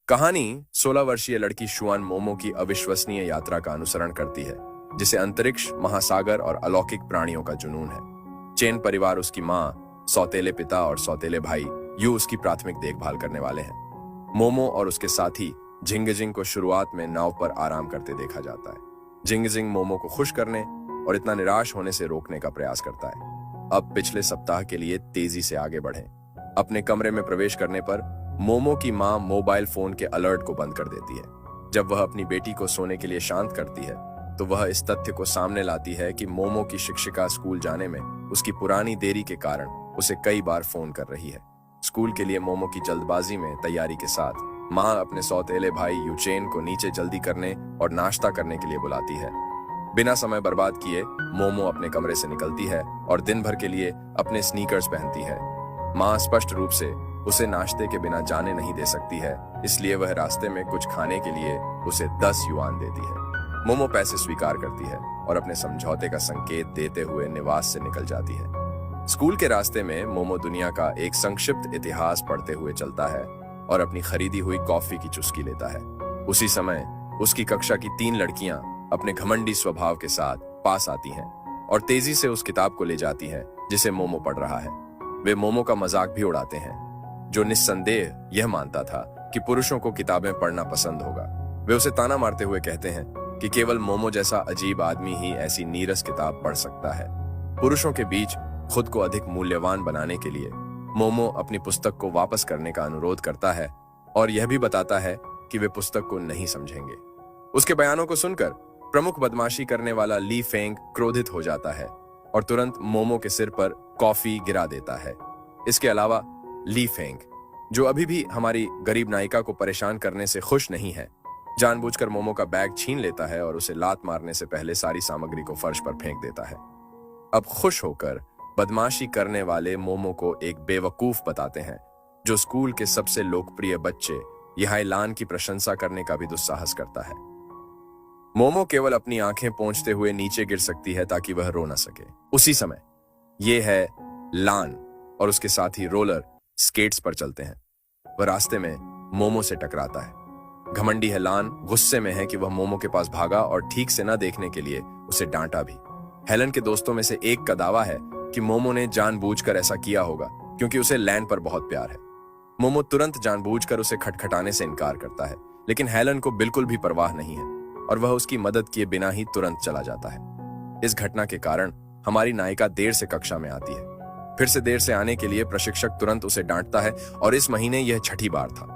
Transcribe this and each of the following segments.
कहानी 16 वर्षीय लड़की शुआन मोमो की अविश्वसनीय यात्रा का अनुसरण करती है, जिसे अंतरिक्ष, महासागर और अलौकिक प्राणियों का जुनून है। चेन परिवार उसकी माँ, सौतेले पिता और सौतेले भाई यू उसकी प्राथमिक देखभाल करने वाले हैं। मोमो और उसके साथी झिंगजिंग को शुरुआत में नाव पर आराम करते देखा जाता है। झिंगजिंग मोमो को खुश करने और इतना निराश होने से रोकने का प्रयास करता है। अब पिछले सप्ताह के लिए तेजी से आगे बढ़ें। अपने कमरे में प्रवेश करने पर मोमो की मां मोबाइल फोन के अलर्ट को बंद कर देती है। जब वह अपनी बेटी को सोने के लिए शांत करती है तो वह इस तथ्य को सामने लाती है कि मोमो की शिक्षिका स्कूल जाने में उसकी पुरानी देरी के कारण उसे कई बार फोन कर रही है। स्कूल के लिए मोमो की जल्दबाजी में तैयारी के साथ मां अपने सौतेले भाई यूचेन को नीचे जल्दी करने और नाश्ता करने के लिए बुलाती है। बिना समय बर्बाद किए मोमो अपने कमरे से निकलती है और दिन भर के लिए अपने स्नीकर्स पहनती है। मां स्पष्ट रूप से उसे नाश्ते के बिना जाने नहीं दे सकती है, इसलिए वह रास्ते में कुछ खाने के लिए उसे 10 युआन देती है। मोमो पैसे स्वीकार करती है और अपने समझौते का संकेत देते हुए निवास से निकल जाती है। स्कूल के रास्ते में मोमो दुनिया का एक संक्षिप्त इतिहास पढ़ते हुए चलता है और अपनी खरीदी हुई कॉफी की चुस्की लेता है। उसी समय उसकी कक्षा की 3 लड़कियां अपने घमंडी स्वभाव के साथ पास आती हैं और तेजी से उस किताब को ले जाती हैं जिसे मोमो पढ़ रहा है। वे मोमो का मजाक भी उड़ाते हैं, जो निस्संदेह यह मानता था कि पुरुषों को किताबें पढ़ना पसंद होगा। वे उसे ताना मारते हुए कहते हैं कि केवल मोमो जैसा अजीब आदमी ही ऐसी नीरस किताब पढ़ सकता है। पुरुषों के बीच खुद को अधिक मूल्यवान बनाने के लिए मोमो अपनी पुस्तक को वापस करने का अनुरोध करता है और यह भी बताता है कि वे पुस्तक को नहीं समझेंगे। उसके बयानों को सुनकर प्रमुख बदमाशी करने वाला ली फेंग क्रोधित हो जाता है और तुरंत मोमो के सिर पर कॉफी गिरा देता है। इसके अलावा ली फेंग, जो अभी भी हमारी गरीब नायिका को परेशान करने से खुश नहीं है, जानबूझकर मोमो का बैग छीन लेता है और उसे लात मारने से पहले सारी सामग्री को फर्श पर फेंक देता है। अब खुश होकर बदमाशी करने वाले मोमो को एक बेवकूफ बताते हैं, जो स्कूल के सबसे लोकप्रिय बच्चे यहाइलान की प्रशंसा करने का भी दुस्साहस करता है। मोमो केवल अपनी आंखें पोंछते हुए नीचे गिर सकती है ताकि वह रो न सके। उसी समय यह है लान और उसके साथ ही रोलर स्केट्स पर चलते हैं। वह रास्ते में मोमो से टकराता है। घमंडी है लान गुस्से में है कि वह मोमो के पास भागा और ठीक से न देखने के लिए उसे डांटा भी। हेलन के दोस्तों में से एक का दावा है कि मोमो ने जानबूझकर ऐसा किया होगा क्योंकि उसे लैन पर बहुत प्यार है। मोमो तुरंत जानबूझकर उसे खटखटाने से इनकार करता है, लेकिन हेलन को बिल्कुल भी परवाह नहीं है और वह उसकी मदद किए बिना ही तुरंत चला जाता है। इस घटना के कारण हमारी नायिका देर से कक्षा में आती है। फिर से देर से आने के लिए प्रशिक्षक तुरंत उसे डांटता है और इस महीने यह छठी बार था।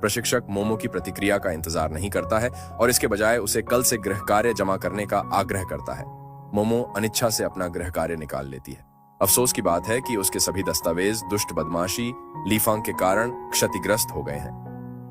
प्रशिक्षक मोमो की प्रतिक्रिया का इंतजार नहीं करता है और इसके बजाय उसे कल से गृह कार्य जमा करने का आग्रह करता है। मोमो अनिच्छा से अपना गृह कार्य निकाल लेती है। अफसोस की बात है कि उसके सभी दस्तावेज दुष्ट बदमाशी लीफांग के कारण क्षतिग्रस्त हो गए हैं।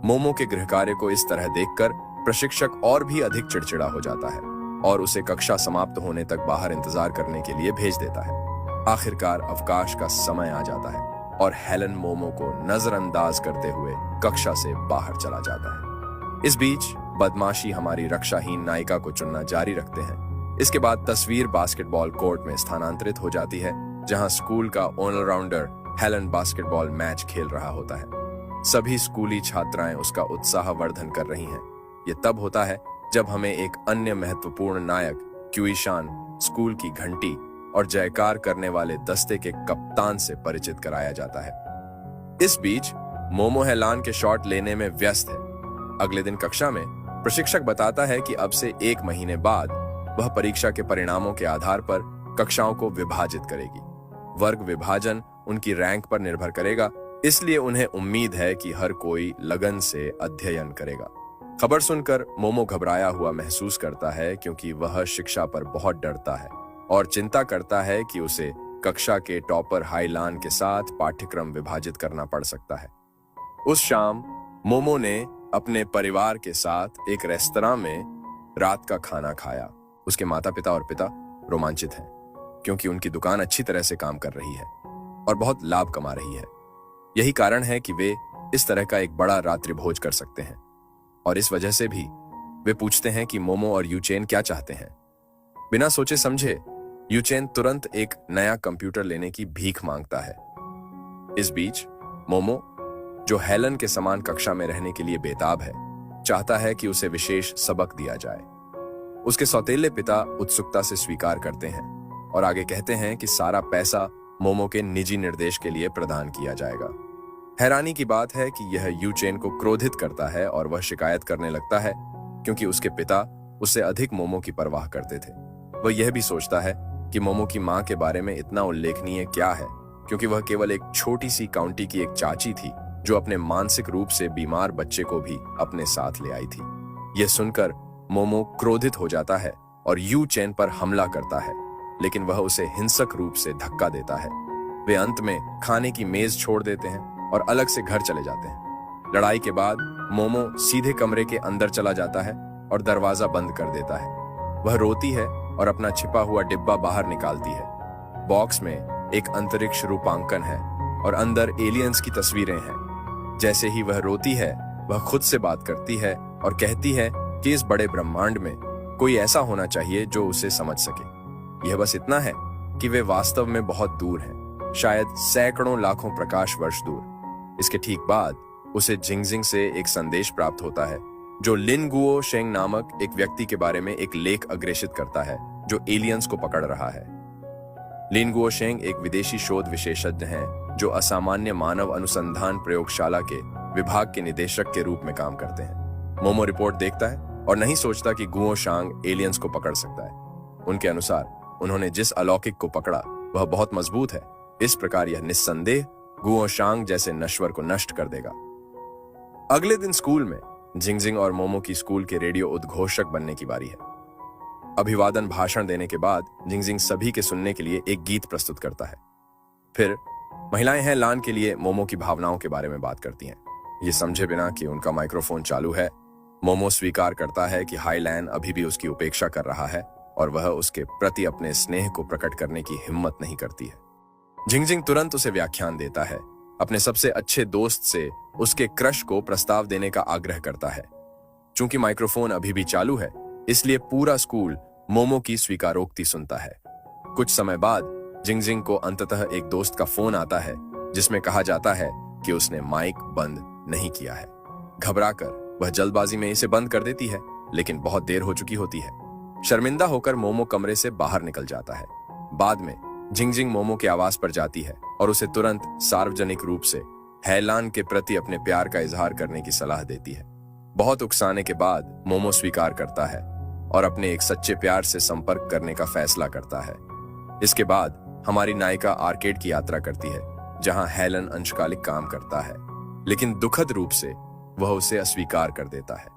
मोमो के गृह कार्य को इस तरह देखकर प्रशिक्षक और भी अधिक चिड़चिड़ा हो जाता है और उसे कक्षा समाप्त होने तक बाहर इंतजार करने के लिए भेज देता है। आखिरकार अवकाश का समय आ जाता है और हेलन मोमो को नजरअंदाज करते हुए कक्षा से बाहर चला जाता है। इस बीच बदमाशी हमारी रक्षाहीन नायिका को चुनना जारी रखते हैं। इसके बाद तस्वीर बास्केटबॉल कोर्ट में स्थानांतरित हो जाती है, जहां स्कूल का ऑलराउंडर हेलन बास्केटबॉल मैच खेल रहा होता है। सभी स्कूली छात्राएं उसका उत्साहवर्धन कर रही हैं। यह तब होता है जब हमें एक अन्य महत्वपूर्ण नायक क्यूईशान, स्कूल की घंटी और जयकार करने वाले दस्ते के कप्तान से परिचित कराया जाता है। इस बीच मोमो हेलान के शॉट लेने में व्यस्त है। अगले दिन कक्षा में प्रशिक्षक बताता है कि अब से 1 महीने बाद वह परीक्षा के परिणामों के आधार पर कक्षाओं को विभाजित करेगी। वर्ग विभाजन उनकी रैंक पर निर्भर करेगा, इसलिए उन्हें उम्मीद है कि हर कोई लगन से अध्ययन करेगा। खबर सुनकर मोमो घबराया हुआ महसूस करता है क्योंकि वह शिक्षा पर बहुत डरता है और चिंता करता है कि उसे कक्षा के टॉपर हाइलान के साथ पाठ्यक्रम विभाजित करना पड़ सकता है। उस शाम मोमो ने अपने परिवार के साथ एक रेस्तरां में रात का खाना खाया। उसके माता पिता और पिता रोमांचित हैं क्योंकि उनकी दुकान अच्छी तरह से काम कर रही है और बहुत लाभ कमा रही है। यही कारण है कि वे इस तरह का एक बड़ा रात्रि भोज कर सकते हैं और इस वजह से भी वे पूछते हैं कि मोमो और यूचेन क्या चाहते हैं। बिना सोचे समझे यूचेन तुरंत एक नया कंप्यूटर लेने की भीख मांगता है। इस बीच मोमो जो हेलन के समान कक्षा में रहने के लिए बेताब है, चाहता है कि उसे विशेष सबक दिया जाए। उसके सौतेले पिता उत्सुकता से स्वीकार करते हैं और आगे कहते हैं कि सारा पैसा मोमो के निजी निर्देश के लिए प्रदान किया जाएगा। हैरानी की बात है कि यह यू चेन को क्रोधित करता है और वह शिकायत करने लगता है, क्योंकि उसके पिता उससे अधिक मोमो की परवाह करते थे। वह यह भी सोचता है कि मोमो की मां के बारे में इतना उल्लेखनीय क्या है, क्योंकि वह केवल एक छोटी सी काउंटी की एक चाची थी जो अपने मानसिक रूप से बीमार बच्चे को भी अपने साथ ले आई थी। यह सुनकर मोमो क्रोधित हो जाता है और यू चेन पर हमला करता है, लेकिन वह उसे हिंसक रूप से धक्का देता है। वे अंत में खाने की मेज छोड़ देते हैं और अलग से घर चले जाते हैं। लड़ाई के बाद मोमो सीधे कमरे के अंदर चला जाता है और दरवाजा बंद कर देता है। वह रोती है और अपना छिपा हुआ डिब्बा बाहर निकालती है। बॉक्स में एक अंतरिक्ष रूपांकन है और अंदर एलियंस की तस्वीरें हैं। जैसे ही वह रोती है, वह खुद से बात करती है और कहती है कि इस बड़े ब्रह्मांड में कोई ऐसा होना चाहिए जो उसे समझ सके। यह बस इतना है कि वे वास्तव में बहुत दूर हैं, शायद सैकड़ों लाखों प्रकाश वर्ष दूर। इसके ठीक बाद उसे जिंगजिंग से एक संदेश प्राप्त होता है, जो लिन गुओ शेंग नामक एक व्यक्ति के बारे में एक लेख अग्रेषित करता है जो एलियंस को पकड़ रहा है। लिन गुओ शेंग एक विदेशी शोध विशेषज्ञ हैं जो असामान्य मानव अनुसंधान प्रयोगशाला के विभाग के निदेशक के रूप में काम करते हैं। मोमो रिपोर्ट देखता है और नहीं सोचता कि गुओ शांग एलियंस को पकड़ सकता है। उनके अनुसार उन्होंने जिस अलौकिक को पकड़ा वह बहुत मजबूत है। इस प्रकार यह निस्संदेह गुओ शांग जैसे नश्वर को नष्ट कर देगा। अगले दिन स्कूल में जिंगजिंग और मोमो की स्कूल के रेडियो उद्घोषक बनने की बारी है। अभिवादन भाषण देने के बाद जिंगजिंग सभी के सुनने के लिए एक गीत प्रस्तुत करता है। फिर महिलाएं हैं लान के लिए मोमो की भावनाओं के बारे में बात करती हैं, ये समझे बिना कि उनका माइक्रोफोन चालू है। मोमो स्वीकार करता है कि हाई लैन अभी भी उसकी उपेक्षा कर रहा है और वह उसके प्रति अपने स्नेह को प्रकट करने की हिम्मत नहीं करती है। जिंगजिंग तुरंत उसे व्याख्यान देता है, अपने सबसे अच्छे दोस्त से उसके क्रश को प्रस्ताव देने का आग्रह करता है। चूंकि माइक्रोफोन अभी भी चालू है, इसलिए पूरा स्कूल मोमो की स्वीकारोक्ति सुनता है। कुछ समय बाद जिंगजिंग को अंततः एक दोस्त का फोन आता है जिसमें कहा जाता है कि उसने माइक बंद नहीं किया है। घबराकर वह जल्दबाजी में इसे बंद कर देती है, लेकिन बहुत देर हो चुकी होती है। शर्मिंदा होकर मोमो कमरे से बाहर निकल जाता है। बाद में जिंगजिंग मोमो के आवास पर जाती है और उसे तुरंत सार्वजनिक रूप से हैलान के प्रति अपने प्यार का इजहार करने की सलाह देती है। बहुत उकसाने के बाद मोमो स्वीकार करता है और अपने एक सच्चे प्यार से संपर्क करने का फैसला करता है। इसके बाद हमारी नायिका आर्केड की यात्रा करती है, जहां हेलन अंशकालिक काम करता है, लेकिन दुखद रूप से वह उसे अस्वीकार कर देता है।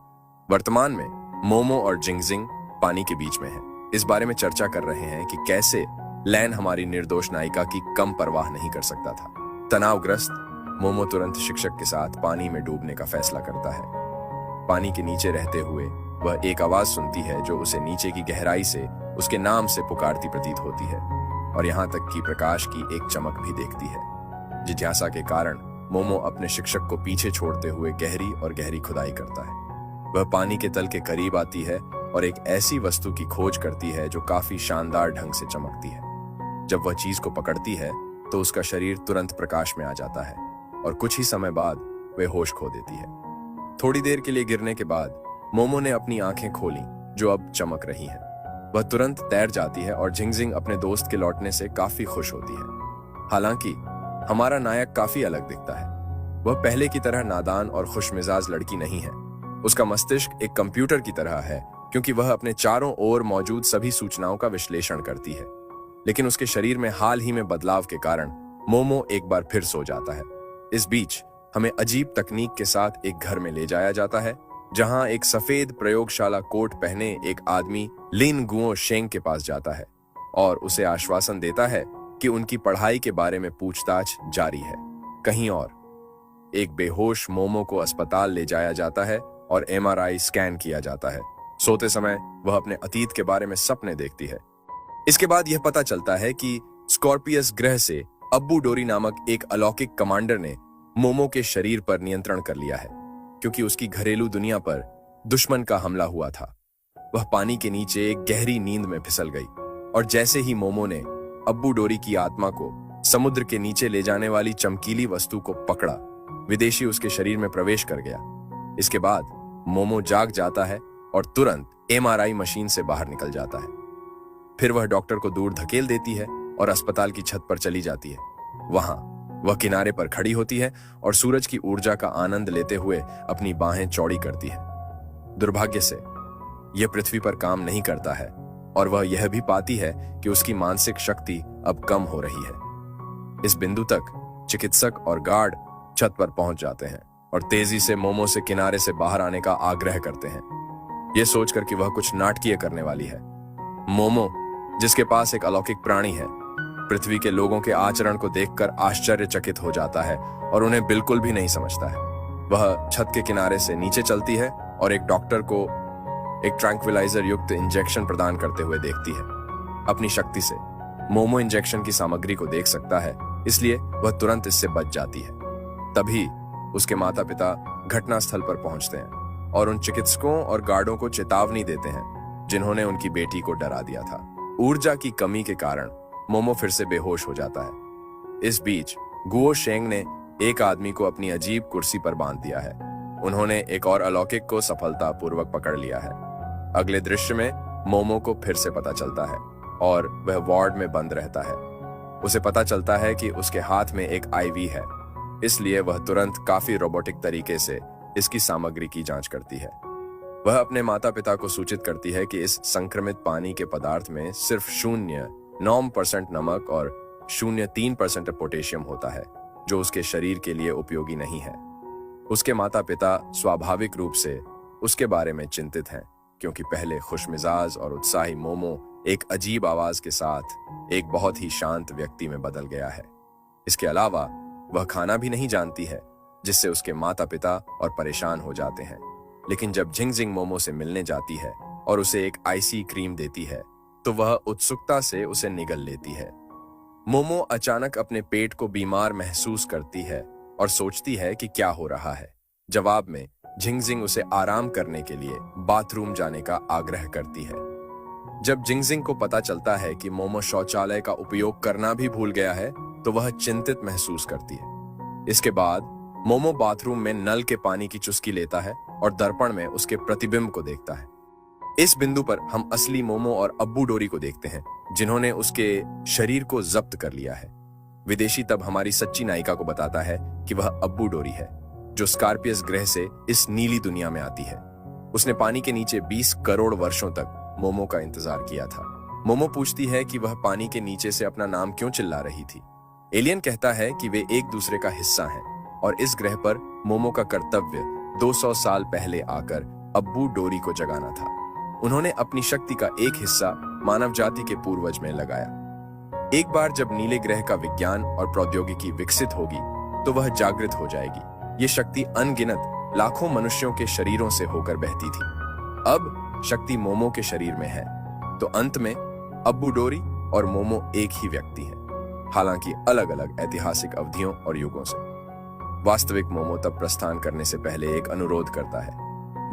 वर्तमान में मोमो और जिंगजिंग पानी के बीच में है। इस बारे में चर्चा कर रहे हैं कि कैसे लैन हमारी निर्दोष नायिका की कम परवाह नहीं कर सकता था। तनावग्रस्त मोमो तुरंत शिक्षक के साथ पानी में डूबने का फैसला करता है। पानी के नीचे रहते हुए वह एक आवाज सुनती है जो उसे नीचे की गहराई से उसके नाम से पुकारती प्रतीत होती है, और यहाँ तक कि प्रकाश की एक चमक भी देखती है। जिज्ञासा के कारण मोमो अपने शिक्षक को पीछे छोड़ते हुए गहरी और गहरी खुदाई करता है। वह पानी के तल के करीब आती है और एक ऐसी वस्तु की खोज करती है जो काफी शानदार ढंग से चमकती है। जब वह चीज को पकड़ती है तो उसका शरीर तुरंत प्रकाश में आ जाता है और कुछ ही समय बाद वह होश खो देती है। थोड़ी देर के लिए गिरने के बाद मोमो ने अपनी आंखें खोली जो अब चमक रही हैं। वह तुरंत तैर जाती है और जिंगजिंग अपने दोस्त के लौटने से काफी खुश होती है। हालांकि हमारा नायक काफी अलग दिखता है। वह पहले की तरह नादान और खुशमिजाज लड़की नहीं है। उसका मस्तिष्क एक कंप्यूटर की तरह है, क्योंकि वह अपने चारों ओर मौजूद सभी सूचनाओं का विश्लेषण करती है। लेकिन उसके शरीर में हाल ही में बदलाव के कारण मोमो एक बार फिर सो जाता है। इस बीच हमें अजीब तकनीक के साथ एक घर में ले जाया जाता है, जहां एक सफेद प्रयोगशाला कोट पहने एक आदमी लिन गुओ शेंग के पास जाता है और उसे आश्वासन देता है कि उनकी पढ़ाई के बारे में पूछताछ जारी है। कहीं और एक बेहोश मोमो को अस्पताल ले जाया जाता है और MRI स्कैन किया जाता है। सोते समय वह अपने अतीत के बारे में सपने देखती है। इसके बाद यह पता चलता है कि स्कॉर्पियस ग्रह से अब्बू डोरी नामक एक अलौकिक कमांडर ने मोमो के शरीर पर नियंत्रण कर लिया है, क्योंकि उसकी घरेलू दुनिया पर दुश्मन का हमला हुआ था। वह पानी के नीचे एक गहरी नींद में फिसल गई, और जैसे ही मोमो ने अब्बू डोरी की आत्मा को समुद्र के नीचे ले जाने वाली चमकीली वस्तु को पकड़ा, विदेशी उसके शरीर में प्रवेश कर गया। इसके बाद मोमो जाग जाता है और तुरंत एमआरआई मशीन से बाहर निकल जाता है। फिर वह डॉक्टर को दूर धकेल देती है और अस्पताल की छत पर चली जाती है। वहां वह किनारे पर खड़ी होती है और सूरज की ऊर्जा का आनंद लेते हुए अपनी बाहें चौड़ी करती है। दुर्भाग्य से यह पृथ्वी पर काम नहीं करता है और वह यह भी पाती है कि उसकी मानसिक शक्ति अब कम हो रही है। इस बिंदु तक चिकित्सक और गार्ड छत पर पहुंच जाते हैं और तेजी से मोमो से किनारे से बाहर आने का आग्रह करते हैं, यह सोचकर कि वह कुछ नाटकीय करने वाली है। मोमो, जिसके पास एक अलौकिक प्राणी है, पृथ्वी के लोगों के आचरण को देखकर आश्चर्यचकित हो जाता है और उन्हें बिल्कुल भी नहीं समझता है। वह छत के किनारे से नीचे चलती है और एक डॉक्टर को एक ट्रैंक्विलाइजर युक्त इंजेक्शन प्रदान करते हुए देखती है। अपनी शक्ति से मोमो इंजेक्शन की सामग्री को देख सकता है, इसलिए वह तुरंत इससे बच जाती है। तभी उसके माता पिता घटनास्थल पर पहुंचते हैं और उन चिकित्सकों और गार्डों को चेतावनी देते हैं जिन्होंने उनकी बेटी को डरा दिया था। ऊर्जा की कमी के कारण मोमो फिर से बेहोश हो जाता है। इस बीच गुओ शेंग ने एक आदमी को अपनी अजीब कुर्सी पर बांध दिया है। उन्होंने एक और अलौकिक को सफलतापूर्वक पकड़ लिया है। अगले दृश्य में मोमो को फिर से पता चलता है और वह वार्ड में बंद रहता है। उसे पता चलता है कि उसके हाथ में एक आईवी है, इसलिए वह तुरंत काफी रोबोटिक तरीके से इसकी सामग्री की जांच करती है। वह अपने माता पिता को सूचित करती है कि इस संक्रमित पानी के पदार्थ में सिर्फ 0.9% नमक और 0.3% पोटेशियम होता है, जो उसके शरीर के लिए उपयोगी नहीं है। उसके माता पिता स्वाभाविक रूप से उसके बारे में चिंतित हैं, क्योंकि पहले खुशमिजाज और उत्साही मोमो एक अजीब आवाज के साथ एक बहुत ही शांत व्यक्ति में बदल गया है। इसके अलावा वह खाना भी नहीं जानती है, जिससे उसके माता पिता और परेशान हो जाते हैं। लेकिन जब झिंगजिंग मोमो से मिलने जाती है और उसे एक आइसी क्रीम देती है, तो वह उत्सुकता से उसे निगल लेती है। मोमो अचानक अपने पेट को बीमार महसूस करती है और सोचती है कि क्या हो रहा है। जवाब में झिंगजिंग उसे आराम करने के लिए बाथरूम जाने का आग्रह करती है। जब झिंगजिंग को पता चलता है कि मोमो शौचालय का उपयोग करना भी भूल गया है, तो वह चिंतित महसूस करती है। इसके बाद मोमो बाथरूम में नल के पानी की चुस्की लेता है और दर्पण में उसके प्रतिबिंब को देखता है। इस बिंदु पर हम असली मोमो और अब्बू डोरी को देखते हैं, जिन्होंने उसके शरीर को जब्त कर लिया है। विदेशी तब हमारी सच्ची नायिका को बताता है कि वह अब्बू डोरी है, जो स्कॉर्पियस ग्रह से इस नीली दुनिया में आती है। उसने पानी के नीचे 20 करोड़ वर्षों तक मोमो का इंतजार किया था। मोमो पूछती है कि वह पानी के नीचे से अपना नाम क्यों चिल्ला रही थी। एलियन कहता है कि वे एक दूसरे का हिस्सा हैं और इस ग्रह पर मोमो का कर्तव्य 200 साल पहले आकर अब्बू डोरी को जगाना था। उन्होंने अपनी शक्ति का एक हिस्सा मानव जाति के पूर्वज में लगाया। एक बार जब नीले ग्रह का विज्ञान और प्रौद्योगिकी विकसित होगी, तो वह जागृत हो जाएगी। ये शक्ति अनगिनत लाखों मनुष्यों के शरीरों से होकर बहती थी। अब शक्ति मोमो के शरीर में है, तो अंत में अब्बू डोरी और मोमो एक ही व्यक्ति है, हालांकि अलग अलग ऐतिहासिक अवधियों और युगों से। वास्तविक मोमो तब प्रस्थान करने से पहले एक अनुरोध करता है।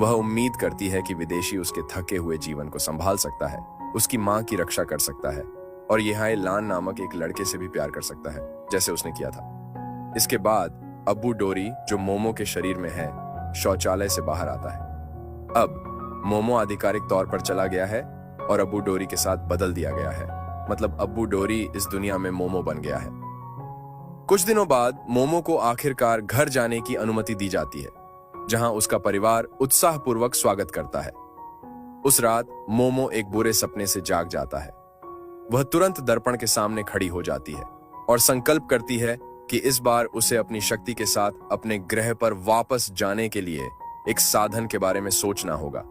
वह उम्मीद करती है कि विदेशी उसके थके हुए जीवन को संभाल सकता है, उसकी मां की रक्षा कर सकता है और यहां लान नामक एक लड़के से भी प्यार कर सकता है, जैसे उसने किया था। इसके बाद अब्बू डोरी, जो मोमो के शरीर में है, शौचालय से बाहर आता है। अब मोमो आधिकारिक तौर पर चला गया है और अब्बू डोरी के साथ बदल दिया गया है। मतलब अब्बू डोरी इस दुनिया में मोमो बन गया है। कुछ दिनों बाद मोमो को आखिरकार घर जाने की अनुमति दी जाती है, जहां उसका परिवार उत्साहपूर्वक स्वागत करता है। उस रात मोमो एक बुरे सपने से जाग जाता है। वह तुरंत दर्पण के सामने खड़ी हो जाती है और संकल्प करती है कि इस बार उसे अपनी शक्ति के साथ अपने ग्रह पर वापस जाने के लिए एक साधन के बारे में सोचना होगा।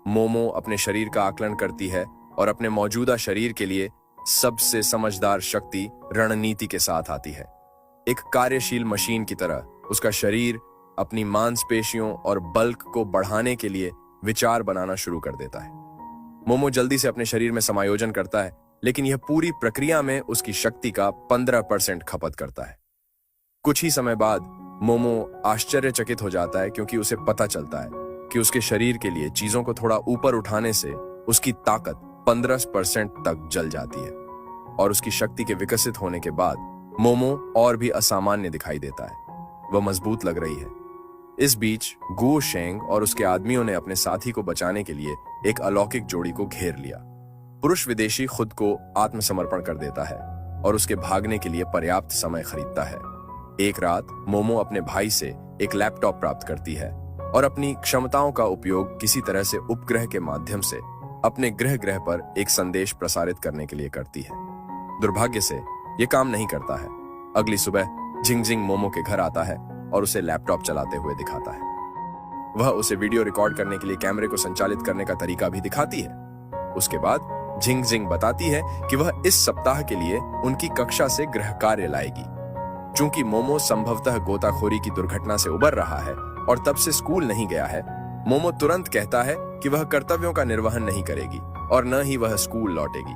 मोमो अपने शरीर का आकलन करती है और अपने मौजूदा शरीर के लिए सबसे समझदार शक्ति रणनीति के साथ आती है। एक कार्यशील मशीन की तरह उसका शरीर अपनी मांसपेशियों और बल्क को बढ़ाने के लिए विचार बनाना शुरू कर देता है। मोमो जल्दी से अपने शरीर में समायोजन करता है, लेकिन यह पूरी प्रक्रिया में उसकी शक्ति का 15% खपत करता है। कुछ ही समय बाद मोमो आश्चर्यचकित हो जाता है, क्योंकि उसे पता चलता है कि उसके शरीर के लिए चीजों को थोड़ा ऊपर उठाने से उसकी ताकत 15% तक जल जाती है और उसकी शक्ति के विकसित होने के बाद मोमो और भी असामान्य दिखाई देता है। वह मजबूत लग रही है। इस बीच गुओ शेंग और उसके आदमियों ने अपने साथी को बचाने के लिए एक अलौकिक जोड़ी को घेर लिया। पुरुष विदेशी खुद को आत्मसमर्पण कर देता है और उसके भागने के लिए पर्याप्त समय खरीदता है। एक रात मोमो अपने भाई से एक लैपटॉप प्राप्त करती है और अपनी क्षमताओं का उपयोग किसी तरह से उपग्रह के माध्यम से अपने ग्रह पर एक संदेश प्रसारित करने के लिए करती है। दुर्भाग्य से यह काम नहीं करता है। अगली सुबह जिंगजिंग मोमो के घर आता है और उसे लैपटॉप चलाते हुए दिखाता है। वह उसे वीडियो रिकॉर्ड करने के लिए कैमरे को संचालित करने का तरीका भी दिखाती है। उसके बाद जिंगजिंग बताती है कि वह इस सप्ताह के लिए उनकी कक्षा से गृह कार्य लाएगी। चूंकि मोमो संभवतः गोताखोरी की दुर्घटना से उबर रहा है और तब से स्कूल नहीं गया है, मोमो तुरंत कहता है कि वह कर्तव्यों का निर्वहन नहीं करेगी और न ही वह स्कूल लौटेगी।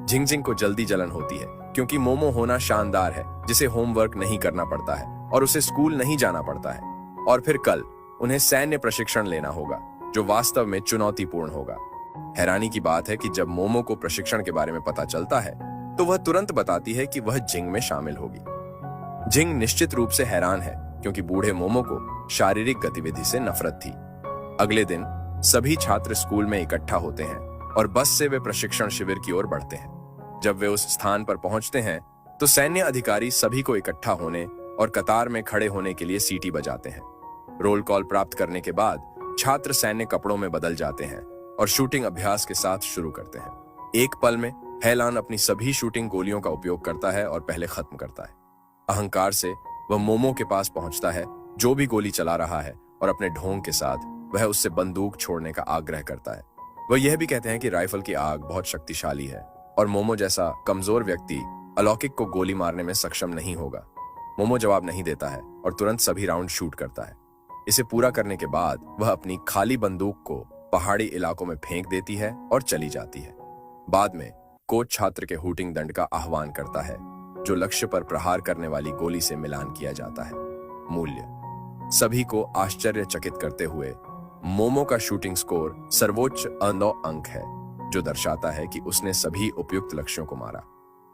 जिंगजिंग को जल्दी जलन होती है क्योंकि मोमो होना शानदार है जिसे होमवर्क नहीं करना पड़ता है और उसे स्कूल नहीं जाना पड़ता है। और फिर कल उन्हें सैन्य प्रशिक्षण लेना होगा जो वास्तव में चुनौतीपूर्ण होगा। हैरानी की बात है कि जब मोमो को प्रशिक्षण के बारे में पता चलता है तो वह तुरंत बताती है कि वह जिंग में शामिल होगी। जिंग निश्चित रूप से हैरान है क्योंकि बूढ़े मोमो को शारीरिक गतिविधि से नफरत थी। अगले दिन सभी छात्र स्कूल में इकट्ठा होते हैं और बस से वे प्रशिक्षण शिविर की ओर बढ़ते हैं। जब वे उस स्थान पर पहुंचते हैं तो सैन्य अधिकारी सभी को इकट्ठा होने और कतार में खड़े होने के लिए सीटी बजाते हैं। रोल कॉल प्राप्त करने के बाद छात्र सैन्य कपड़ों में बदल जाते हैं और शूटिंग अभ्यास के साथ शुरू करते हैं। एक पल में हैलान अपनी सभी शूटिंग गोलियों का उपयोग करता है और पहले खत्म करता है। अहंकार से वह मोमो के पास पहुंचता है जो भी गोली चला रहा है और अपने ढोंग के साथ वह उससे बंदूक छोड़ने का आग्रह करता है। वह यह भी कहते हैं कि राइफल की आग बहुत शक्तिशाली है और मोमो जैसा कमजोर व्यक्ति अलौकिक को गोली मारने में सक्षम नहीं होगा। मोमो जवाब नहीं देता है और तुरंत सभी राउंड शूट करता है। इसे पूरा करने के बाद वह अपनी खाली बंदूक को पहाड़ी इलाकों में फेंक देती है और चली जाती है। बाद में कोच छात्र के हूटिंग दंड का आह्वान करता है जो लक्ष्य पर प्रहार करने वाली गोली से मिलान किया जाता है। मूल्य सभी को आश्चर्यचकित करते हुए मोमो का शूटिंग स्कोर सर्वोच्च 9 अंक है जो दर्शाता है कि उसने सभी उपयुक्त लक्ष्यों को मारा।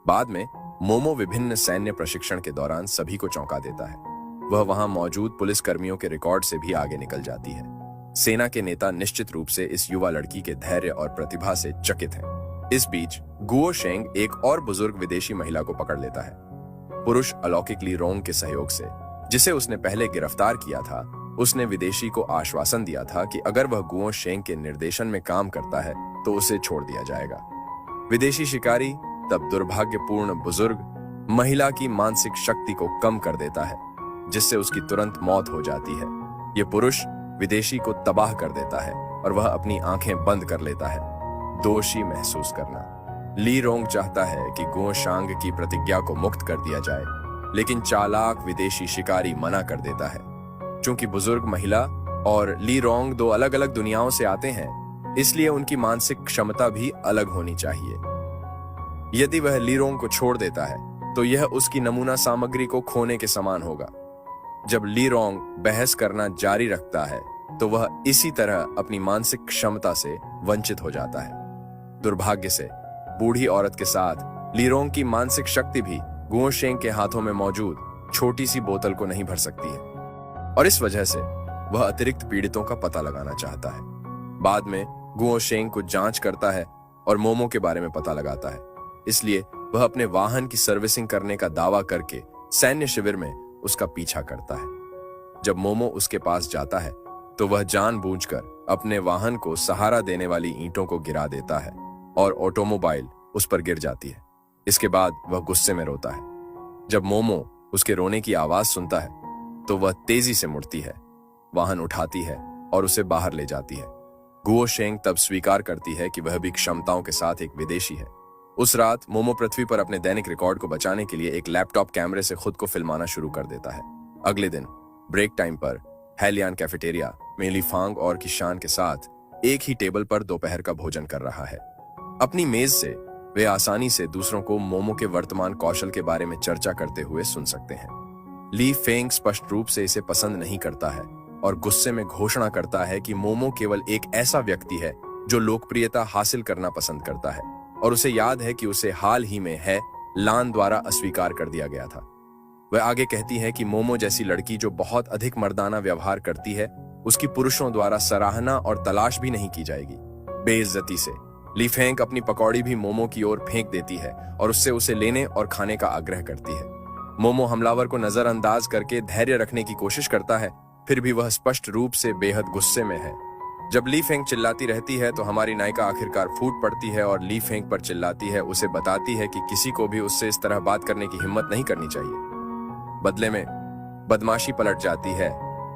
बाद में मोमो विभिन्न सैन्य प्रशिक्षण के दौरान सभी को चौंका देता है। वह वहां मौजूद पुलिस कर्मियों के रिकॉर्ड से भी आगे निकल जाती है। सेना के नेता निश्चित रूप से इस युवा लड़की के धैर्य और प्रतिभा से चकित हैं। इस बीच गुओ शेंग एक और बुजुर्ग विदेशी महिला को पकड़ लेता है। पुरुष अलौकिक ली रोंग के सहयोग से, जिसे उसने पहले गिरफ्तार किया था, उसने विदेशी को आश्वासन दिया था कि अगर वह गुओ शेंग के निर्देशन में काम करता है तो उसे छोड़ दिया जाएगा। विदेशी शिकारी तब दुर्भाग्यपूर्ण बुजुर्ग महिला की मानसिक शक्ति को कम कर देता है जिससे उसकी तुरंत मौत हो जाती है। यह पुरुष विदेशी को तबाह कर देता है और वह अपनी आंखें बंद कर लेता है, दोषी महसूस करना। ली रोंग चाहता है कि गुओ शांग की प्रतिज्ञा को मुक्त कर दिया जाए, लेकिन चालाक विदेशी शिकारी मना कर देता है। चूंकि बुजुर्ग महिला और ली रोंग दो अलग अलग दुनियाओं से आते हैं, इसलिए उनकी मानसिक क्षमता भी अलग होनी चाहिए। यदि वह ली रोंग को छोड़ देता है तो यह उसकी नमूना सामग्री को खोने के समान होगा। जब ली रोंग बहस करना जारी रखता है तो वह इसी तरह अपनी मानसिक क्षमता से वंचित हो जाता है। दुर्भाग्य से बूढ़ी औरत के साथ ली रोंग की मानसिक शक्ति भी गुओ शेंग के हाथों में मौजूद छोटी सी बोतल को नहीं भर सकती है और इस वजह से वह अतिरिक्त पीड़ितों का पता लगाना चाहता है। बाद में गुओ शेंग को जांच करता है और मोमो के बारे में पता लगाता है, इसलिए वह अपने वाहन की सर्विसिंग करने का दावा करके सैन्य शिविर में उसका पीछा करता है। जब मोमो उसके पास जाता है तो वह जानबूझकर अपने वाहन को सहारा देने वाली ईंटों को गिरा देता है और ऑटोमोबाइल उस पर गिर जाती है। इसके बाद वह गुस्से में रोता है। जब मोमो उसके रोने की आवाज सुनता है तो वह तेजी से मुड़ती है, वाहन उठाती है और उसे बाहर ले जाती है। गुओ शेंग तब स्वीकार करती है कि वह भी क्षमताओं के साथ एक विदेशी है। उस रात मोमो पृथ्वी पर अपने दैनिक रिकॉर्ड को बचाने के लिए एक लैपटॉप कैमरे से खुद को फिल्माना शुरू कर देता है। अगले दिन ब्रेक टाइम पर हैलियान कैफेटेरिया में ली फांग और किशान के साथ एक ही टेबल पर दोपहर का भोजन कर रहा है। अपनी मेज से वे आसानी से दूसरों को मोमो के वर्तमान कौशल के बारे में चर्चा करते हुए सुन सकते हैं। ली फेंग स्पष्ट रूप से इसे पसंद नहीं करता है और गुस्से में घोषणा करता है कि मोमो केवल एक ऐसा व्यक्ति है जो लोकप्रियता हासिल करना पसंद करता है और उसे याद है कि उसे हाल ही में है लान द्वारा अस्वीकार कर दिया गया था। वह आगे कहती है कि मोमो जैसी लड़की जो बहुत अधिक मर्दाना व्यवहार करती है, उसकी पुरुषों द्वारा सराहना और तलाश भी नहीं की जाएगी। बेइज्जती से ली फेंग अपनी पकौड़ी भी मोमो की ओर फेंक देती है और उससे उसे लेने और खाने का आग्रह करती है। मोमो हमलावर को नजरअंदाज करके धैर्य रखने की कोशिश करता है, फिर भी वह स्पष्ट रूप से बेहद गुस्से में है। जब ली फेंग चिल्लाती रहती है तो हमारी नायिका आखिरकार फूट पड़ती है और ली फेंग पर चिल्लाती है, उसे बताती है कि किसी को भी उससे इस तरह बात करने की हिम्मत नहीं करनी चाहिए। बदले में बदमाशी पलट जाती है,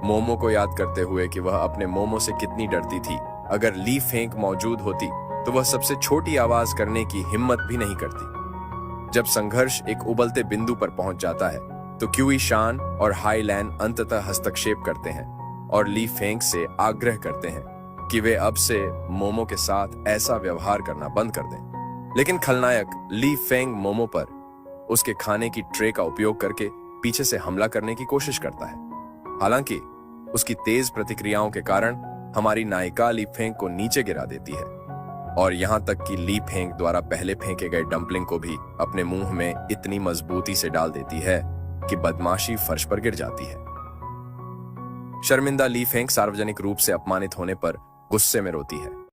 मोमो को याद करते हुए कि वह अपने मोमो से कितनी डरती थी। अगर ली फेंग मौजूद होती तो वह सबसे छोटी आवाज करने की हिम्मत भी नहीं करती। जब संघर्ष एक उबलते बिंदु पर पहुंच जाता है तो क्यूई शान और हाई लैन अंततः हस्तक्षेप करते हैं और ली फेंग से आग्रह करते हैं कि वे अब से मोमो के साथ ऐसा व्यवहार करना बंद कर दें। लेकिन खलनायक ली फेंग मोमो पर उसके खाने की ट्रे का उपयोग करके पीछे से हमला करने की कोशिश करता है। हालांकि उसकी तेज प्रतिक्रियाओं के कारण हमारी नायिका ली फेंग को नीचे गिरा देती है और यहां तक कि ली फेंग द्वारा पहले फेंके गए डंपलिंग को भी अपने मुंह में इतनी मजबूती से डाल देती है कि बदमाशी फर्श पर गिर जाती है। शर्मिंदा ली फेंग सार्वजनिक रूप से अपमानित होने पर गुस्से में रोती है।